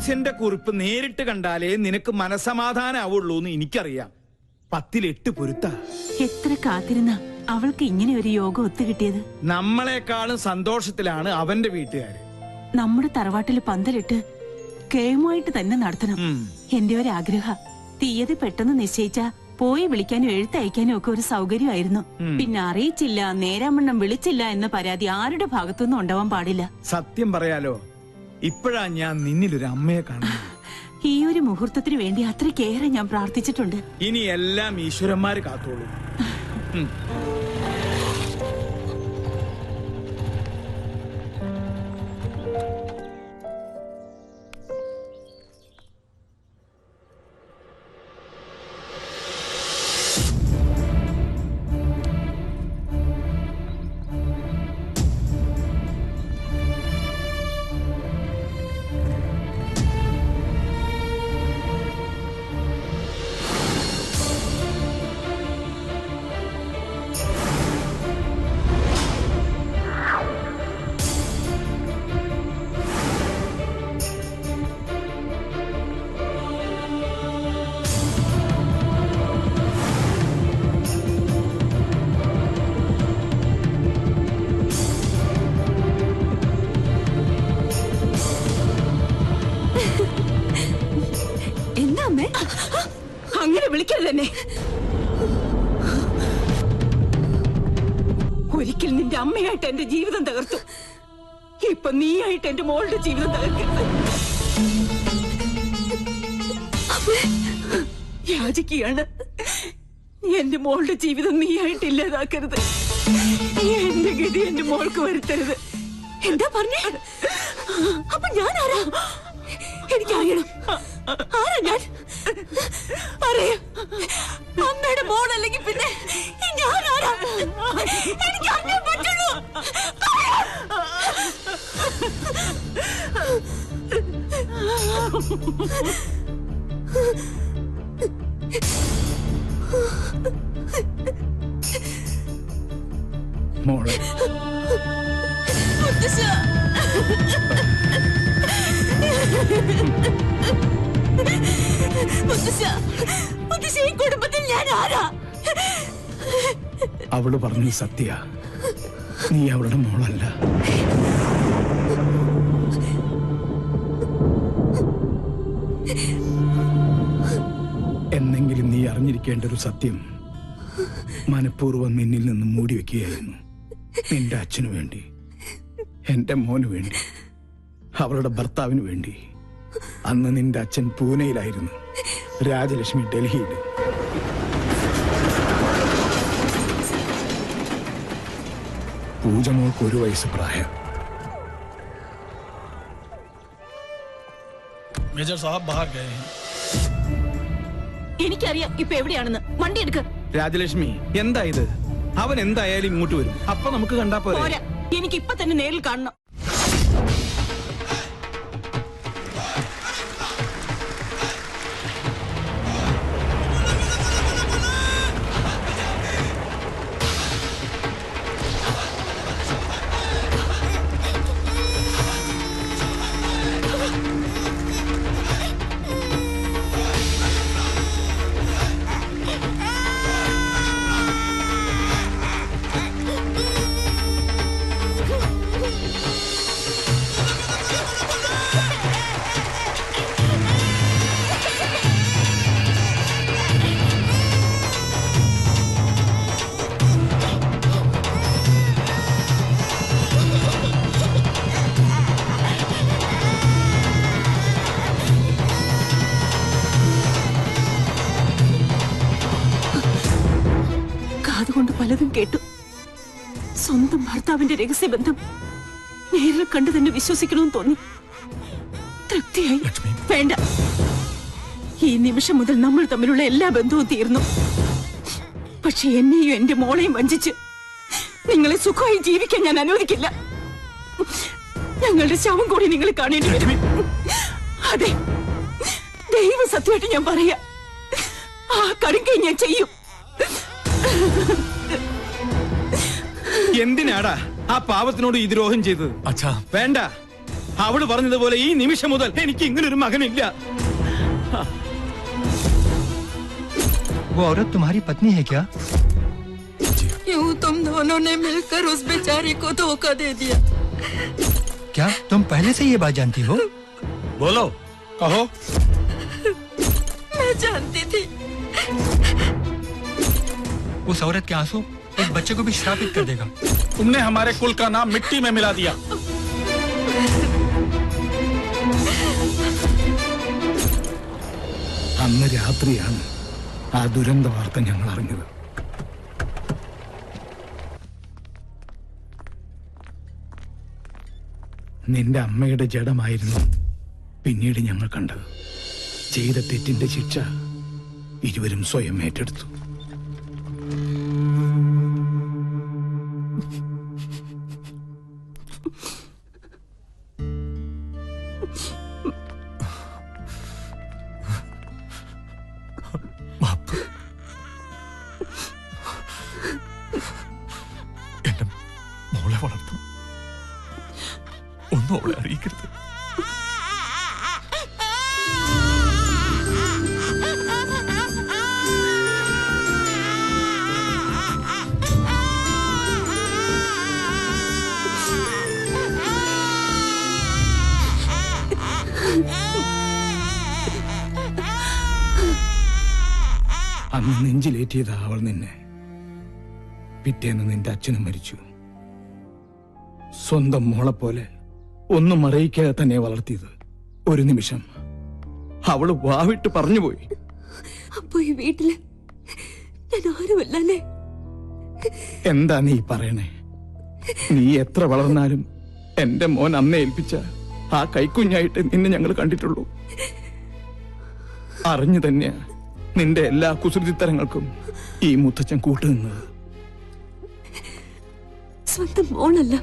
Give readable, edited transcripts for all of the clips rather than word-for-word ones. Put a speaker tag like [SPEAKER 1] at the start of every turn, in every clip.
[SPEAKER 1] അച്ഛന്റെ കുറിപ്പ് നേരിട്ട് കണ്ടാലേ നിനക്ക് മനസമാധാനാവുള്ളൂ എന്ന് എനിക്കറിയാം. 10-8 പൊരുത്ത.
[SPEAKER 2] എത്ര കാത്തിരുന്ന അവൾക്ക് ഇങ്ങനെ ഒരു യോഗം ഒത്തുകിട്ടിയത്.
[SPEAKER 1] നമ്മളെക്കാളും സന്തോഷത്തിലാണ് അവന്റെ വീട്ടുകാര്.
[SPEAKER 2] നമ്മുടെ തറവാട്ടില് പന്തലിട്ട് കേമുമായിട്ട് തന്നെ നടത്തണം. എന്റെ ഒരു ആഗ്രഹ. തീയതി പെട്ടെന്ന് നിശ്ചയിച്ച പോയി വിളിക്കാനും എഴുത്തയക്കാനും ഒക്കെ ഒരു സൗകര്യമായിരുന്നു. പിന്നെ അറിയിച്ചില്ല, നേരാമണ്ണം വിളിച്ചില്ല എന്ന പരാതി ആരുടെ ഭാഗത്തുനിന്നും ഉണ്ടാവാൻ പാടില്ല.
[SPEAKER 1] സത്യം പറയാലോ, ഇപ്പോഴാ ഞാൻ നിന്നിലൊരു അമ്മയെ കാണുന്നത്.
[SPEAKER 2] ഈ ഒരു മുഹൂർത്തത്തിന് വേണ്ടി അത്രയ്ക്കേറെ ഞാൻ പ്രാർത്ഥിച്ചിട്ടുണ്ട്.
[SPEAKER 1] ഇനി എല്ലാം ഈശ്വരന്മാര് കാത്തോളൂ.
[SPEAKER 2] അങ്ങനെ വിളിക്കരുത് എന്നെ. ഒരിക്കൽ നിന്റെ അമ്മയായിട്ട് എന്റെ ജീവിതം തകർത്തു. ഇപ്പൊ നീയായിട്ട് എന്റെ മോളുടെ ജീവിതം തകർക്കരുത്. യാചിക്കുകയാണ്. എന്റെ മോളുടെ ജീവിതം നീയായിട്ട് ഇല്ലാതാക്കരുത്. എന്റെ ഗതി എന്റെ മോൾക്ക് വരുത്തരുത്. എന്താ പറഞ്ഞേ? അപ്പൊ ഞാൻ ആരാ? എനിക്കറിയണം. ആരാ ഞാൻ? പറയാ. അമ്മയുടെ മോളല്ലെങ്കിൽ പിന്നെ ഞാൻ ആരാ? എനിക്ക് അറിയാൻ പറ്റുള്ളൂ.
[SPEAKER 1] മോളെ
[SPEAKER 2] കുടുംബത്തിൽ ഞാൻ ആരാ?
[SPEAKER 1] അവള് പറഞ്ഞു സത്യ, നീ അവളുടെ മോളല്ല. എന്നെങ്കിലും നീ അറിഞ്ഞിരിക്കേണ്ട ഒരു സത്യം മനഃപൂർവ്വം നിന്നിൽ നിന്ന് മൂടി വെക്കുകയായിരുന്നു. നിന്റെ അച്ഛനു വേണ്ടി, എന്റെ മോനു വേണ്ടി, അവളുടെ ഭർത്താവിന് വേണ്ടി. അന്ന് നിന്റെ അച്ഛൻ പൂനെയിലായിരുന്നു, രാജലക്ഷ്മി ഡൽഹിയിൽ. പൂജമോൾക്ക് 1 വയസ്സ് പ്രായം.
[SPEAKER 3] മേജർ സാഹബ് ബാഹർ ഗയേ ഹൈ.
[SPEAKER 2] എനിക്കറിയാം ഇപ്പൊ എവിടെയാണെന്ന്. വണ്ടി എടുക്ക.
[SPEAKER 1] രാജലക്ഷ്മി, എന്താ ഇത്? അവൻ എന്തായാലും ഇങ്ങോട്ട് വരും. അപ്പൊ നമുക്ക് കണ്ടാ പോരാ.
[SPEAKER 2] എനിക്ക് ഇപ്പൊ തന്നെ നേരിൽ കാണണം. അതുകൊണ്ട് പലതും കേട്ടു. സ്വന്തം ഭർത്താവിന്റെ രഹസ്യബന്ധം നേരിൽ കണ്ടു തന്നെ വിശ്വസിക്കണമെന്ന് തോന്നി. തൃപ്തിയായി. വേണ്ട, ഈ നിമിഷം മുതൽ നമ്മൾ തമ്മിലുള്ള എല്ലാ ബന്ധവും തീർന്നു. പക്ഷെ എന്നെയും എന്റെ മോളെയും വഞ്ചിച്ച് നിങ്ങളെ സുഖമായി ജീവിക്കാൻ ഞാൻ അനുവദിക്കില്ല. ഞങ്ങളുടെ ശവം കൂടി നിങ്ങൾ കാണേണ്ടി വരും. അതെ, ദൈവ സത്യമായിട്ട് ഞാൻ പറയാ, ആ കടുങ്കൈ ഞാൻ ചെയ്യും.
[SPEAKER 1] എന്തിനാടാ ആ പാവത്തിനോട് ഈ ദ്രോഹം ചെയ്തത്?
[SPEAKER 3] അച്ഛാ
[SPEAKER 1] വേണ്ട, അവള് പറഞ്ഞതുപോലെ ഈ നിമിഷം മുതൽ എനിക്ക് ഇങ്ങനൊരു മകനില്ല.
[SPEAKER 4] वो औरत तुम्हारी पत्नी है क्या?
[SPEAKER 5] क्यों तुम दोनों ने मिलकर उस बेचारी को धोखा दे दिया?
[SPEAKER 4] क्या तुम पहले से ये बात जानती हो?
[SPEAKER 1] बोलो, कहो।
[SPEAKER 5] मैं जानती थी।
[SPEAKER 4] उस औरत के आंसू एक बच्चे को भी श्रापित कर देगा।
[SPEAKER 1] तुमने हमारे कुल का नाम मिट्टी में मिला दिया। അന്ന് രാത്രിയാണ് ആ ദുരന്ത വാർത്ത ഞങ്ങൾ അറിഞ്ഞത്. നിന്റെ അമ്മയുടെ ജഡമായിരുന്നു പിന്നീട് ഞങ്ങൾ കണ്ടത്. ചെയ്ത തെറ്റിന്റെ ശിക്ഷ ഇരുവരും സ്വയം ഏറ്റെടുത്തു.
[SPEAKER 6] എന്റെ മോളെ വളർത്തും, ഒന്നും അവളെ അറിയിക്കരുത്.
[SPEAKER 1] അന്ന് നെഞ്ചിലേറ്റിയതാ അവൾ നിന്നെ. പിറ്റേന്ന് നിന്റെ അച്ഛനും മരിച്ചു. സ്വന്തം മോളെ പോലെ ഒന്നും അറിയിക്കാതെ തന്നെ വളർത്തിയത്. ഒരു നിമിഷം അവള് വാവിട്ട് പറഞ്ഞുപോയി.
[SPEAKER 5] അപ്പൊ ഈ വീട്ടില് ഞാൻ ആരുമല്ലേ?
[SPEAKER 1] എന്താ നീ പറയണേ? നീ എത്ര വളർന്നാലും എന്റെ മോൻ അമ്മയെ ഏൽപ്പിച്ച ആ കൈക്കുഞ്ഞായിട്ട് നിന്നെ ഞങ്ങൾ കണ്ടിട്ടുള്ളൂ. അറിഞ്ഞു തന്നെയാ നിന്റെ എല്ലാ കുസൃതിത്തരങ്ങൾക്കും ഈ മുത്തച്ഛൻ കൂട്ടുനിന്നത്.
[SPEAKER 5] സ്വന്തം മോളല്ല,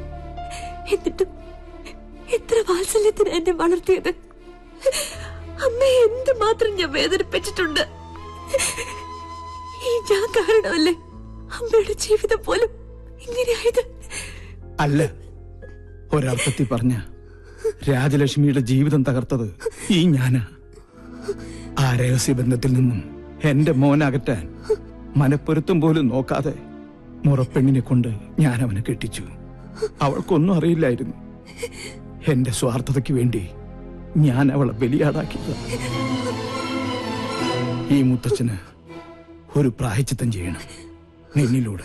[SPEAKER 5] എന്നിട്ടും എത്ര വാത്സല്യത്തിന് എന്നെ വളർത്തിയത്. അമ്മയെ എന്തുമാത്രം ഞാൻ വേദനിപ്പിച്ചിട്ടുണ്ട്. ഈ ഞാൻ കാരണമല്ലേ അമ്മയുടെ ജീവിതം പോലും ഇങ്ങനെയായത്?
[SPEAKER 1] അല്ല, ഒരർത്ഥത്തിൽ പറഞ്ഞ രാജലക്ഷ്മിയുടെ ജീവിതം തകർത്തത് ഈ ഞാനാ. ആ രഹസ്യബന്ധത്തിൽ നിന്നും എന്റെ മോനകറ്റാൻ മനപ്പൊരുത്തം പോലും നോക്കാതെ മുറപ്പെണ്ണിനെ കൊണ്ട് ഞാൻ അവനെ കെട്ടിച്ചു. അവൾക്കൊന്നും അറിയില്ലായിരുന്നു. എന്റെ സ്വാർത്ഥതയ്ക്ക് വേണ്ടി ഞാൻ അവളെ ബലിയാടാക്കിയത്. ഈ മുത്തച്ഛന് ഒരു പ്രായശ്ചിത്തം ചെയ്യണം നിന്നിലൂടെ.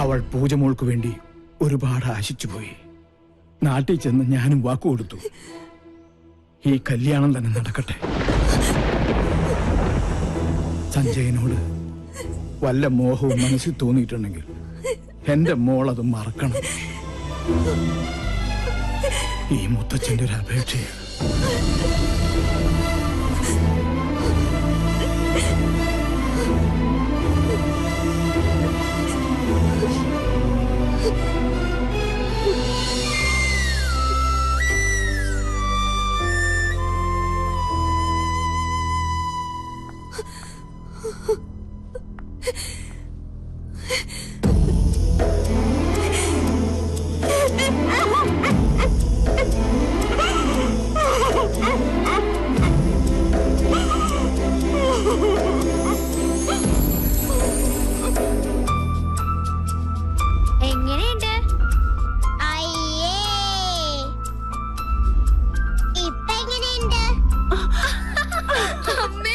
[SPEAKER 1] അവൾ പൂജമോൾക്ക് വേണ്ടി ഒരുപാട് ആശിച്ചുപോയി. നാട്ടിൽ ചെന്ന് ഞാനും വാക്കുകൊടുത്തു, ഈ കല്യാണം തന്നെ നടക്കട്ടെ. സഞ്ജയനോട് വല്ല മോഹവും മനസ്സിൽ തോന്നിയിട്ടുണ്ടെങ്കിൽ എന്റെ മോളത് മറക്കണം. ഈ മുത്തച്ഛന്റെ ഒരു അപേക്ഷയാണ്.
[SPEAKER 7] എങ്ങനെയുണ്ട്? അയ്യേ, ഇപ്പൊ എങ്ങനെയുണ്ട്? അമ്മേ,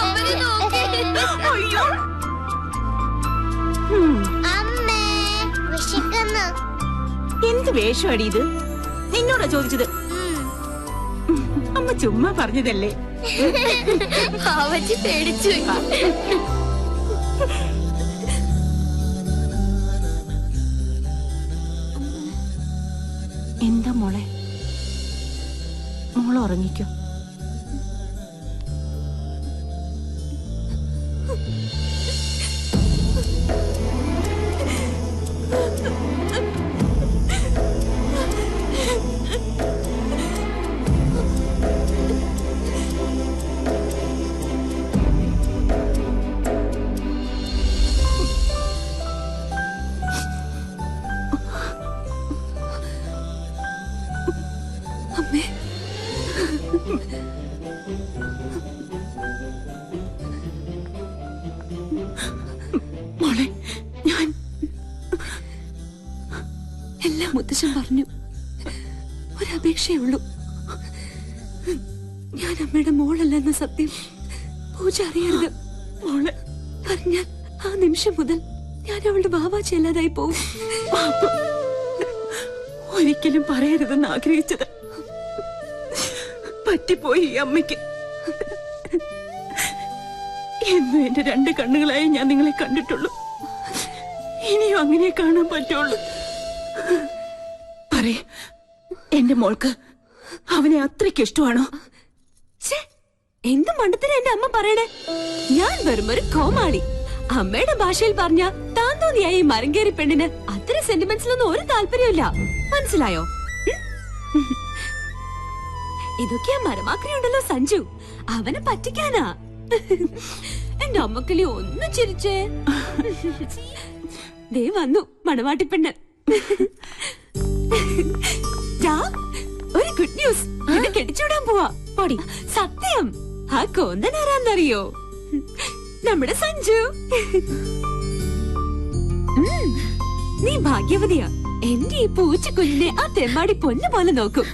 [SPEAKER 7] അവര് നോക്കി. അമ്മേ, വിശക്കുന്നു.
[SPEAKER 2] എന്ത് വേഷമാടി ഇത്? നിന്നോടാ ചോദിച്ചത്? അമ്മ ചുമ്മാ പറഞ്ഞതല്ലേ.
[SPEAKER 7] അവച്ച് പേടിച്ചു.
[SPEAKER 2] എന്താ മോളെ? മോള് ഉറങ്ങിക്കോ. മോളെ, ഞാൻ എല്ലാം മുത്തശ്ശൻ പറഞ്ഞു. ഒരപേക്ഷയേ ഉള്ളൂ. ഞാൻ അമ്മയുടെ മോളല്ലെന്ന സത്യം പൂജ അറിയരുത്. മോളെ പറഞ്ഞാൽ ആ നിമിഷം മുതൽ ഞാൻ അവളുടെ ബാബാച്ചല്ലാതായി പോകും. ഒരിക്കലും പറയരുതെന്ന് ആഗ്രഹിച്ചത് പറ്റിപ്പോയി ഈ അമ്മയ്ക്ക്. എന്നും എന്റെ 2 കണ്ണുകളായി ഞാൻ നിങ്ങളെ കണ്ടിട്ടുള്ളൂ. ഇനിയും അങ്ങനെ കാണാൻ പറ്റുള്ളൂ. പറയേ, എന്റെ മോൾക്ക് അവനെ അത്രയ്ക്ക് ഇഷ്ടമാണോ? എന്ത് മണ്ടത്തിന് എന്റെ അമ്മ പറയണേ? ഞാൻ വെറും ഒരു കോമാളി. അമ്മയുടെ ഭാഷയിൽ പറഞ്ഞ താൻ തോന്നിയായി മരങ്കേറി പെണ്ണിന് അത്ര സെന്റിമെന്റ്സിലൊന്നും ഒരു താല്പര്യമില്ല. മനസ്സിലായോ? ഇതൊക്കെയാ മരമാക്രിയുണ്ടല്ലോ സഞ്ജു, അവനെ പറ്റിക്കാനാ. എന്റെ അമ്മക്കിളി ഒന്ന് ചിരിച്ചേ. ദേ വന്നു മണവാട്ടിപ്പെണ്ണ്. ഒരു ഗുഡ് ന്യൂസ്, എന്നെ കെട്ടിച്ചൂടാൻ പോവാ. പൊടി സത്യം. ആ കോന്തൻ ആരാന്നറിയോ? നമ്മുടെ സഞ്ജു. നീ ഭാഗ്യവതിയാ. എന്റെ ഈ പൂച്ച കുഞ്ഞിനെ ആ തെമ്മാടി പൊന്നു പോലെ നോക്കും.